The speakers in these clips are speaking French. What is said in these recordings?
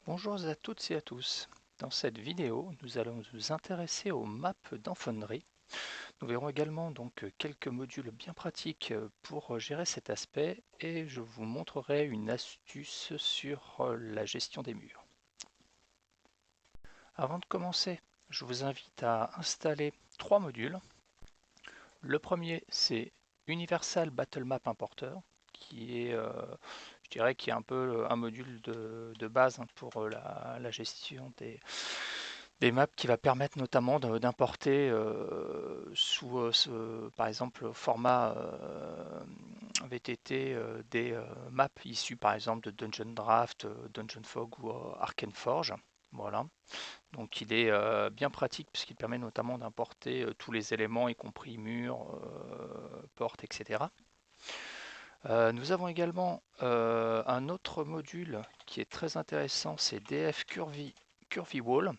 Bonjour à toutes et à tous. Dans cette vidéo, nous allons nous intéresser aux maps d'Enfoundry. Nous verrons également donc quelques modules bien pratiques pour gérer cet aspect et je vous montrerai une astuce sur la gestion des murs. Avant de commencer, je vous invite à installer trois modules. Le premier, c'est Universal Battle Map Importer, qui est, je dirais, qui est un peu un module de base pour la gestion des maps qui va permettre notamment d'importer sous, par exemple, format VTT des maps issues par exemple de Dungeon Draft, Dungeon Fog ou Arcane Forge. Voilà. Donc il est bien pratique puisqu'il permet notamment d'importer tous les éléments, y compris murs, portes, etc. Nous avons également un autre module qui est très intéressant, c'est DF Curvy Wall,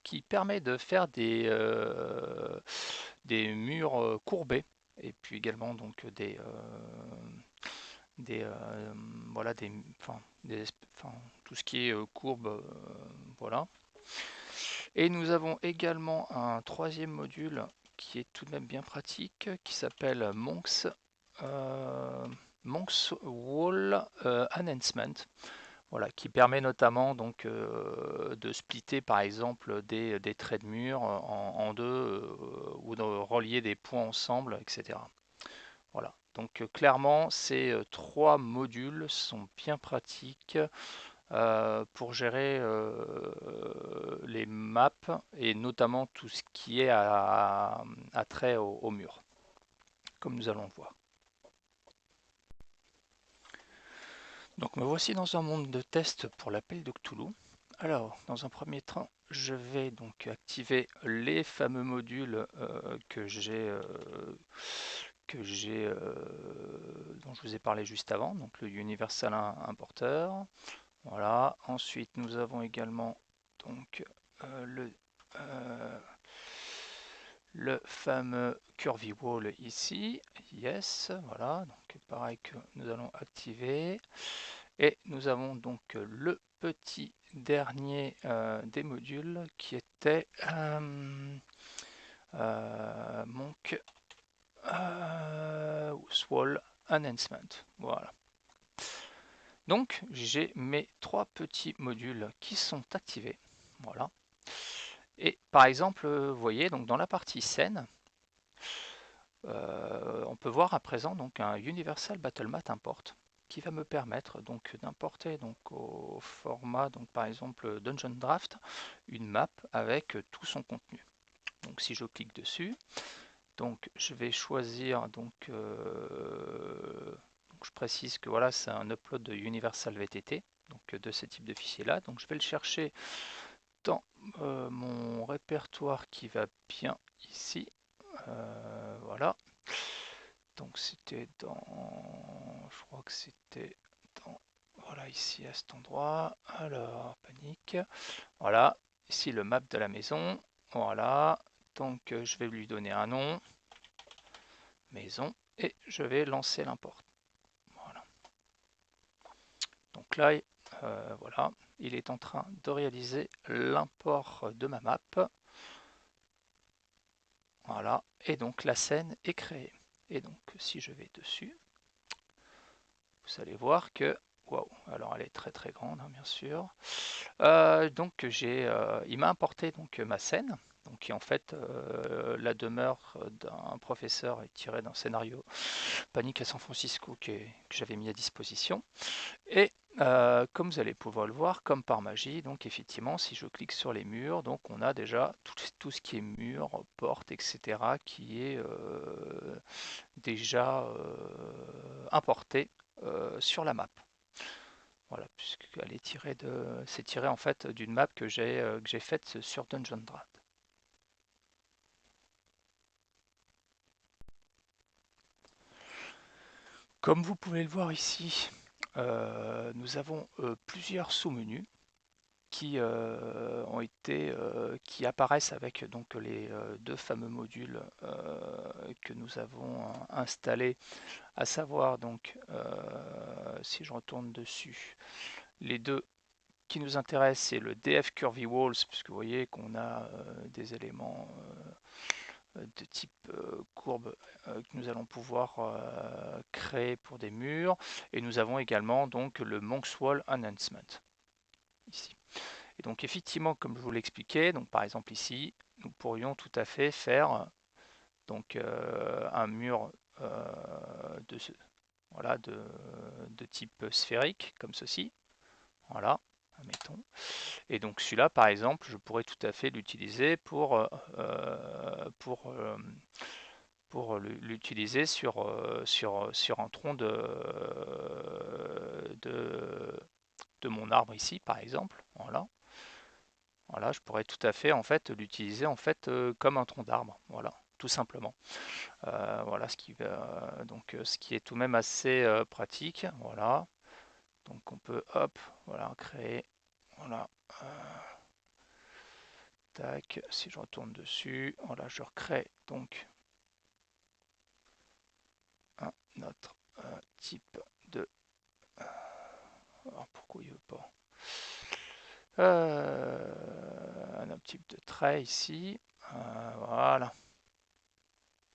qui permet de faire des murs courbés et puis également donc des voilà enfin, enfin, tout ce qui est courbe, voilà. Et nous avons également un troisième module qui est tout de même bien pratique, qui s'appelle Monk's Wall Enhancement, voilà, qui permet notamment donc de splitter par exemple des traits de mur en deux ou de relier des points ensemble, etc. Voilà. Donc clairement, ces trois modules sont bien pratiques pour gérer les maps et notamment tout ce qui est à trait au mur, comme nous allons le voir. Donc me voici dans un monde de test pour l'appel de Cthulhu. Alors, dans un premier temps, je vais donc activer les fameux modules dont je vous ai parlé juste avant, donc le Universal Importer. Voilà. Ensuite, nous avons également donc euh, le fameux Curvy Wall ici. Yes, voilà. Donc pareil que nous allons activer. Et nous avons donc le petit dernier des modules qui était Monk Swall Enhancement. Voilà. Donc j'ai mes trois petits modules qui sont activés. Voilà. Et par exemple, vous voyez, donc dans la partie scène, on peut voir à présent donc un Universal Battle Mat Import qui va me permettre donc d'importer donc au format donc par exemple Dungeon Draft une map avec tout son contenu. Donc si je clique dessus, donc je vais choisir donc je précise que voilà c'est un upload de Universal VTT donc de ce type de fichier là. Donc je vais le chercher dans mon répertoire qui va bien ici. Voilà. Donc c'était je crois que c'était dans, voilà ici à cet endroit. Alors, panique. Voilà, ici le map de la maison. Voilà, donc je vais lui donner un nom, maison, et je vais lancer l'import. Voilà. Donc là, voilà, il est en train de réaliser l'import de ma map. Voilà, et donc la scène est créée. Et donc si je vais dessus, vous allez voir que, waouh, alors elle est très très grande hein, bien sûr. Donc il m'a importé donc ma scène, donc qui est en fait la demeure d'un professeur tiré d'un scénario Panique à San Francisco que j'avais mis à disposition. Et comme vous allez pouvoir le voir, comme par magie, donc effectivement, si je clique sur les murs, donc on a déjà tout ce qui est mur, porte, etc., qui est déjà importé sur la map. Voilà, puisqu'elle est tirée c'est tiré en fait d'une map que j'ai faite sur Dungeon Draft. Comme vous pouvez le voir ici, nous avons plusieurs sous-menus qui apparaissent avec donc les deux fameux modules que nous avons installés, à savoir donc si je retourne dessus, les deux qui nous intéresse, c'est le DF Curvy Walls, puisque vous voyez qu'on a des éléments de type courbe que nous allons pouvoir créer pour des murs. Et nous avons également donc le Monk's Wall Enhancement, ici. Et donc effectivement, comme je vous l'expliquais, donc par exemple ici, nous pourrions tout à fait faire donc un mur de, voilà, de type sphérique, comme ceci. Voilà, admettons. Et donc celui-là, par exemple, je pourrais tout à fait l'utiliser pour l'utiliser sur un tronc de mon arbre ici, par exemple. Voilà. Voilà, je pourrais tout à fait en fait l'utiliser en fait comme un tronc d'arbre. Voilà, tout simplement. Voilà ce qui est tout de même assez pratique. Voilà. Donc on peut hop, voilà, créer. Voilà. Tac, si je retourne dessus, voilà, je recrée donc un autre type de. Alors pourquoi il veut pas un autre type de trait ici. Voilà.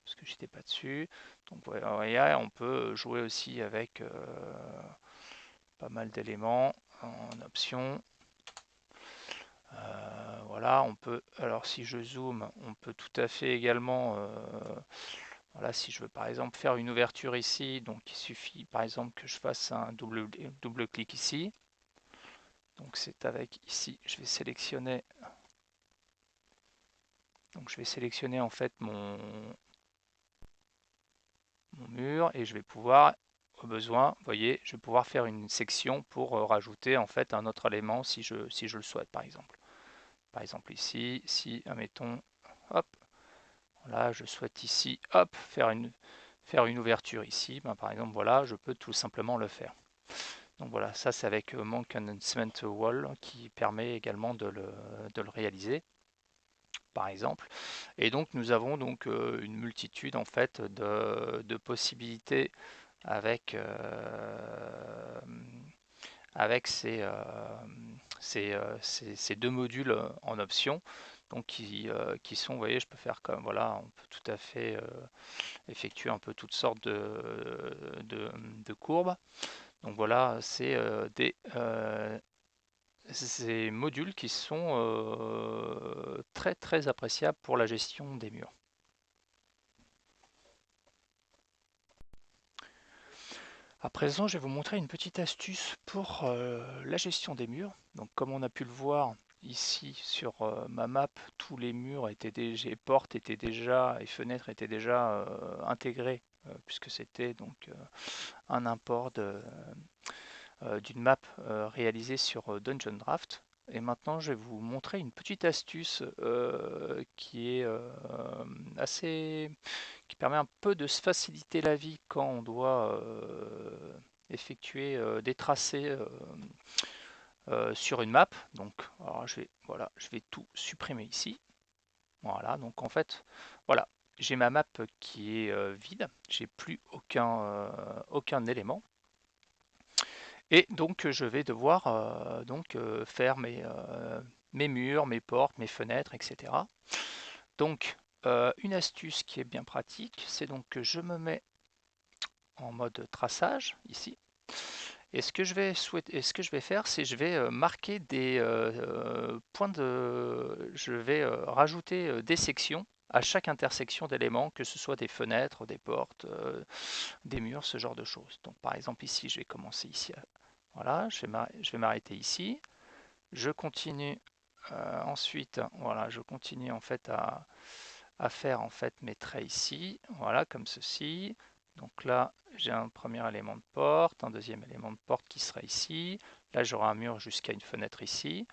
Parce que j'étais pas dessus. Donc voyez, on peut jouer aussi avec pas mal d'éléments en option. Voilà, on peut. Alors si je zoome, on peut tout à fait également. Voilà, si je veux par exemple faire une ouverture ici, donc il suffit par exemple que je fasse un double clic ici. Donc c'est avec ici, je vais sélectionner. Donc je vais sélectionner en fait mon mur et je vais pouvoir, au besoin, vous voyez, je vais pouvoir faire une section pour rajouter en fait un autre élément si je le souhaite par exemple. Par exemple ici, si admettons, hop, là je souhaite ici, hop, faire une ouverture ici, ben, par exemple voilà, je peux tout simplement le faire. Donc voilà, ça c'est avec Monk Enhancement Wall qui permet également de le réaliser, par exemple. Et donc nous avons donc une multitude en fait de possibilités avec, avec ces deux modules en option. Donc qui sont, vous voyez, je peux faire comme, voilà, on peut tout à fait effectuer un peu toutes sortes de courbes. Donc voilà, c'est ces modules qui sont très très appréciables pour la gestion des murs. À présent, je vais vous montrer une petite astuce pour la gestion des murs. Donc comme on a pu le voir ici sur ma map, tous les murs étaient déjà, portes étaient déjà et fenêtres étaient déjà intégrés puisque c'était donc un import d'une map réalisée sur Dungeon Draft. Et maintenant, je vais vous montrer une petite astuce qui est assez, qui permet un peu de se faciliter la vie quand on doit effectuer des tracés sur une map. Donc, alors voilà, je vais tout supprimer ici. Voilà, donc en fait, voilà, j'ai ma map qui est vide, j'ai plus aucun élément. Et donc je vais devoir faire mes murs, mes portes, mes fenêtres, etc. Donc une astuce qui est bien pratique, c'est donc que je me mets en mode traçage ici. Et ce que je vais faire, c'est je vais marquer des points de. Je vais rajouter des sections à chaque intersection d'éléments, que ce soit des fenêtres, des portes, des murs, ce genre de choses. Donc par exemple ici, je vais commencer ici. Voilà, je vais m'arrêter ici. Je continue ensuite, voilà, je continue en fait à faire en fait mes traits ici, voilà, comme ceci. Donc là, j'ai un premier élément de porte, un deuxième élément de porte qui serait ici. Là, j'aurai un mur jusqu'à une fenêtre ici.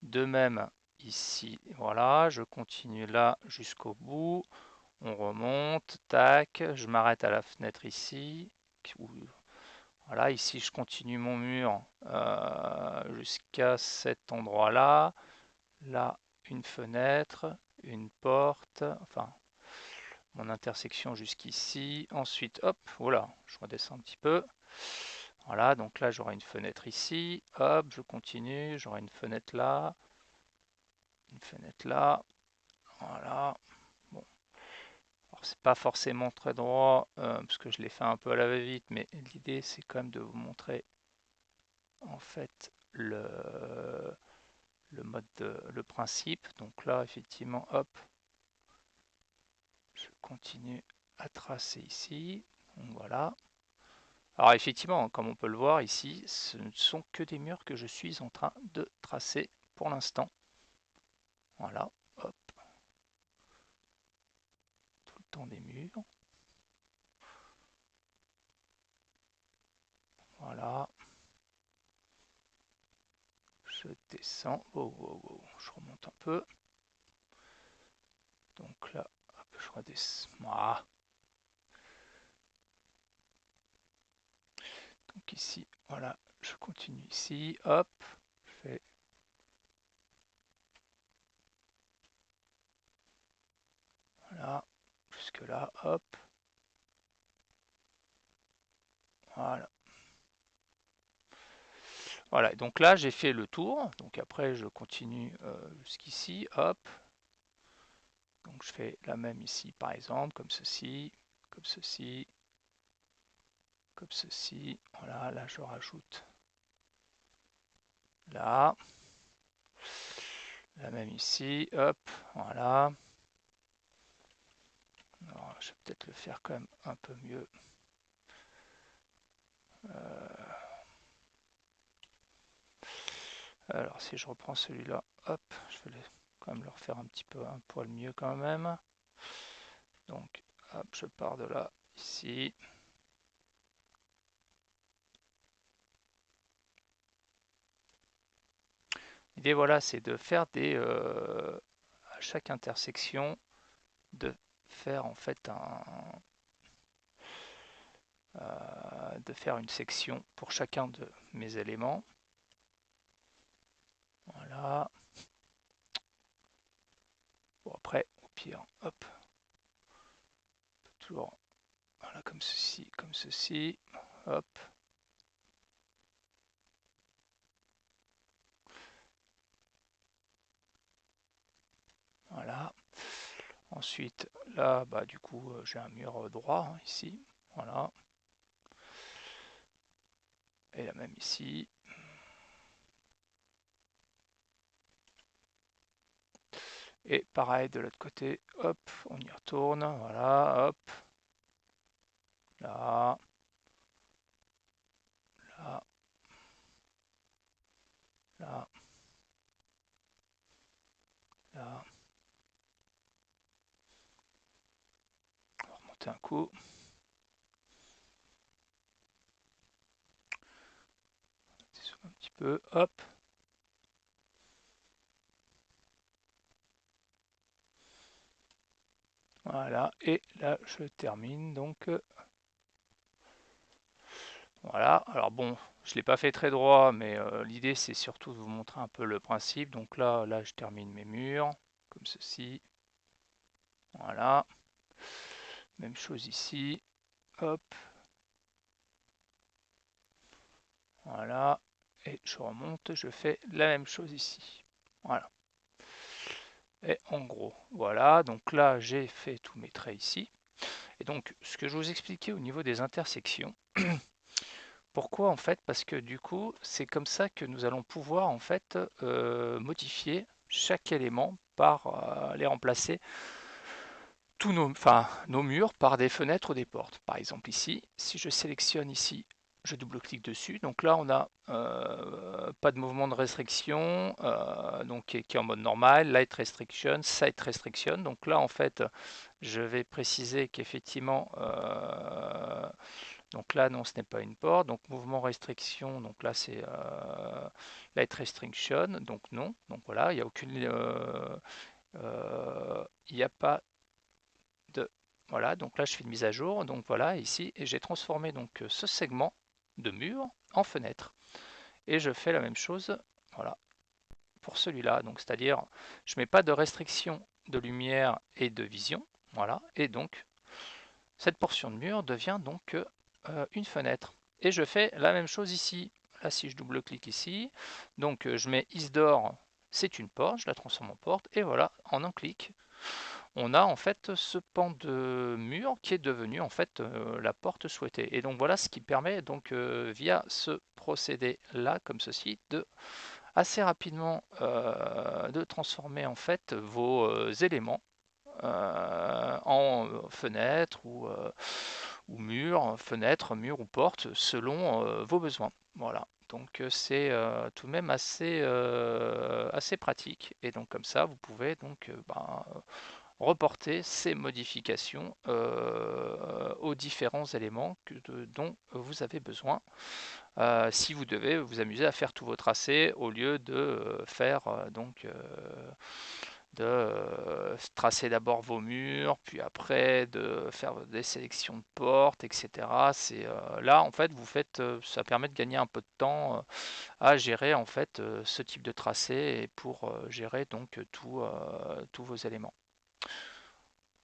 De même, ici, voilà, je continue là jusqu'au bout. On remonte, tac, je m'arrête à la fenêtre ici. Voilà, ici, je continue mon mur jusqu'à cet endroit-là. Là, une fenêtre, une porte, enfin, mon intersection jusqu'ici. Ensuite, hop, voilà, je redescends un petit peu. Voilà, donc là j'aurai une fenêtre ici, hop, je continue, j'aurai une fenêtre là, voilà. Bon, alors c'est pas forcément très droit, parce que je l'ai fait un peu à la va-vite, mais l'idée c'est quand même de vous montrer en fait le mode, le principe. Donc là effectivement, hop, je continue à tracer ici, donc voilà. Alors effectivement, comme on peut le voir ici, ce ne sont que des murs que je suis en train de tracer pour l'instant. Voilà, hop, tout le temps des murs. Voilà, je descends, wow, wow, wow. Je remonte un peu. Donc là, hop, je redescends. Ah. Donc ici, voilà, je continue ici, hop, je fais voilà, jusque là, hop, voilà. Voilà, donc là j'ai fait le tour, donc après je continue jusqu'ici, hop, donc je fais la même ici par exemple, comme ceci, comme ceci, comme ceci, voilà, là je rajoute là, la même ici, hop, voilà. Alors, je vais peut-être le faire quand même un peu mieux. Alors si je reprends celui-là, hop, je vais quand même le refaire un petit peu, un poil mieux quand même. Donc, hop, je pars de là, ici. L'idée, voilà, c'est de faire à chaque intersection, de faire en fait de faire une section pour chacun de mes éléments. Voilà. Bon, après, au pire, hop, toujours, voilà, comme ceci, hop. Voilà. Ensuite, là, bah, du coup, j'ai un mur droit hein, ici. Voilà. Et la même ici. Et pareil de l'autre côté, hop, on y retourne, voilà, hop, là, là, là, là. On va remonter un coup. Un petit peu, hop. Voilà, et là je termine donc. Voilà, alors bon, je ne l'ai pas fait très droit, mais l'idée c'est surtout de vous montrer un peu le principe. Donc là je termine mes murs, comme ceci. Voilà. Même chose ici. Hop. Voilà. Et je remonte, je fais la même chose ici. Voilà. Et en gros, voilà. Donc là, j'ai fait tous mes traits ici. Et donc, ce que je vous expliquais au niveau des intersections, pourquoi en fait? Parce que du coup, c'est comme ça que nous allons pouvoir en fait modifier chaque élément par les remplacer tous nos murs par des fenêtres ou des portes. Par exemple ici, si je sélectionne ici, je double-clique dessus. Donc là, on n'a pas de mouvement de restriction, donc qui est en mode normal, Light Restriction, Sight Restriction. Donc là, en fait, je vais préciser qu'effectivement, donc là, non, ce n'est pas une porte. Donc mouvement restriction, donc là, c'est Light Restriction, donc non. Donc voilà, il n'y a aucune... il n'y a pas de voilà, donc là je fais une mise à jour, donc voilà ici, et j'ai transformé donc ce segment de mur en fenêtre. Et je fais la même chose, voilà, pour celui-là. Donc c'est-à-dire, je mets pas de restriction de lumière et de vision, voilà, et donc cette portion de mur devient donc une fenêtre. Et je fais la même chose ici. Là, si je double-clique ici, donc je mets isDoor, c'est une porte, je la transforme en porte, et voilà, en un clic, on a en fait ce pan de mur qui est devenu en fait la porte souhaitée. Et donc voilà ce qui permet donc via ce procédé là, comme ceci, de assez rapidement de transformer en fait vos éléments en fenêtre ou mur, fenêtre, mur ou porte, selon vos besoins. Voilà. Donc c'est tout de même assez pratique. Et donc comme ça, vous pouvez donc reporter ces modifications aux différents éléments dont vous avez besoin. Si vous devez vous amuser à faire tous vos tracés au lieu de faire tracer d'abord vos murs, puis après de faire des sélections de portes, etc. C'est là en fait vous faites, ça permet de gagner un peu de temps à gérer en fait ce type de tracé et pour gérer donc tous vos éléments.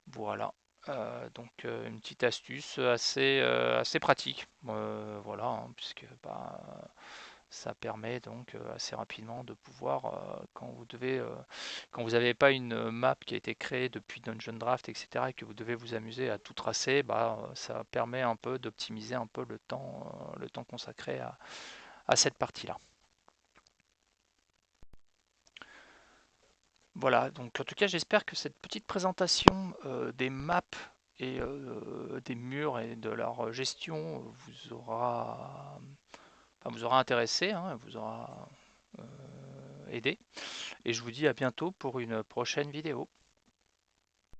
Voilà. Donc une petite astuce assez pratique, voilà, hein, puisque bah, ça permet donc assez rapidement de pouvoir, quand vous n'avez pas une map qui a été créée depuis Dungeon Draft, etc., et que vous devez vous amuser à tout tracer, bah, ça permet un peu d'optimiser un peu le temps consacré à cette partie-là. Voilà, donc en tout cas j'espère que cette petite présentation des maps et des murs et de leur gestion vous aura intéressé, hein, vous aura aidé. Et je vous dis à bientôt pour une prochaine vidéo.